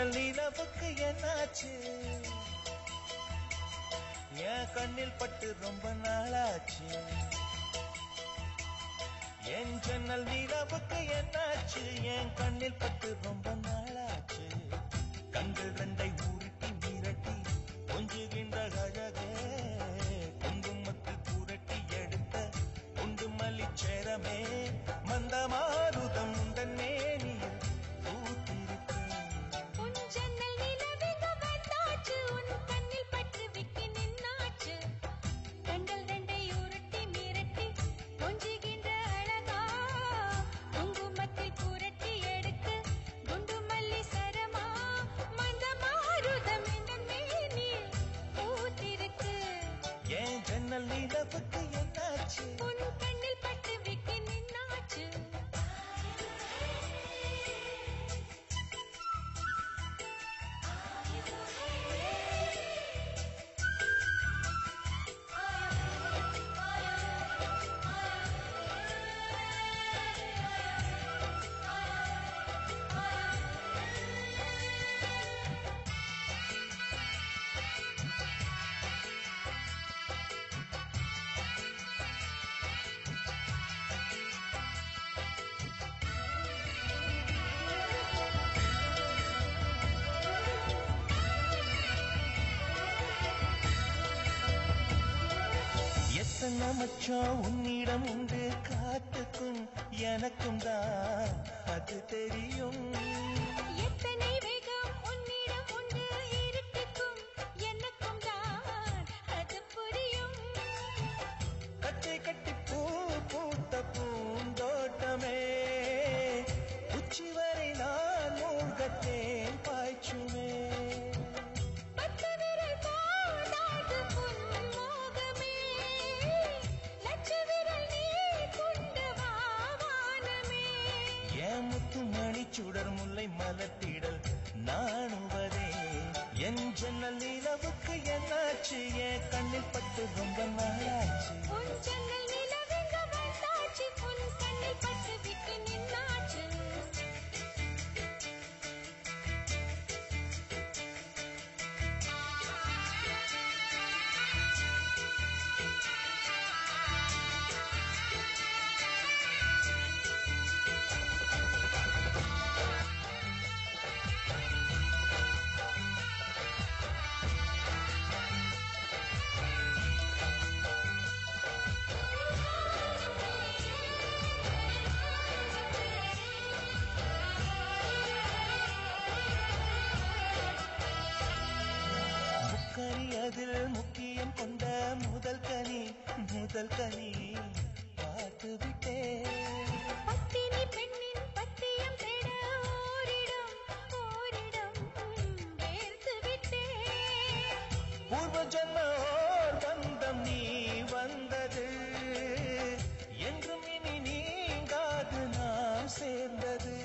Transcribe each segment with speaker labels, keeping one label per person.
Speaker 1: ஜன்னல் நிலவுக்கு என்னாச்சு என் கண்ணில் பட்டு ரொம்ப நாளாச்சு என் ஜன்னல் நிலவுக்கு என்னாச்சு என் கண்ணில் பட்டு ரொம்ப நாளாச்சு கண்கள் ரெண்டை உருட்டி மிரட்டி கொஞ்சுகின்ற அழகே குங்குமத்தில் புரட்டி எடுத்த குண்டு மல்லிச்சேரமே மந்த மாருதம் தன்னேனியில் ஜன்னல் நிலவுக்கு என்னாச்சு உன் கண்ணில் பட்டு விக்கி நின்னாச்சு மச்சான் உன்னிடம் உண்டு காத்துக்கும் எனக்கும் தான் அது தெரியும் எத்தனை வேகம் உன்னிடம் உண்டு இருக்குக்கும் எனக்கும் தான் அது புரியும் கட்டி கட்டி பூ பூத்த பூந்தோட்டமே உச்சி வரை நான் மூழ்கத்தேன் பாய்ச்சுமே சுடர் முல்லை மலர்த்திடல் நாணுவதே என் ஜன்னல் நிலவுக்கு என்னாச்சு என் கண்ணில் பட்டு ரொம்ப நாளாச்சு உன் ஜன்னல் நிலவுக்கு வந்தாச்சு உன் கண்ணில் பட்டு விட்டு நின்னாச்சு அதில் முக்கியம் கொண்ட முதல் கனி பார்த்து விட்டேன் பத்தினி பெண்ணின் பத்தியம் தேட ஓரிடம் வேர்த்து விட்டேன் பூர்வ ஜன்மோர் பந்தம் நீ வந்தது என்றும் இனி நீங்காது நாம் சேர்ந்தது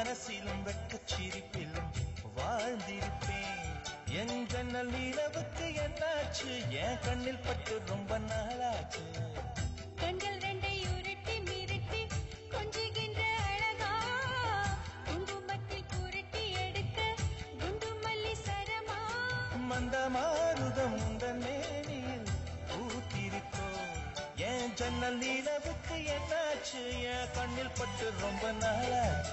Speaker 1: மனசிலும் வெட்கச் சிரிப்பிலும் வாழ்ந்திருப்பேன் என் ஜன்னல் நிலவுக்கு என்னாச்சு என் கண்ணில் பட்டு ரொம்ப நாளாச்சு கண்கள் ரெண்டை உருட்டி மிரட்டி கொஞ்சுகின்ற அழகா குங்குமத்தில் புரட்டி எடுக்க குண்டு மல்லி சரமா மந்த மாருதம் மேனியில் பூத்திருக்கோ என் ஜன்னல் நிலவுக்கு என்னாச்சு என் கண்ணில் பட்டு ரொம்ப நாளாச்சு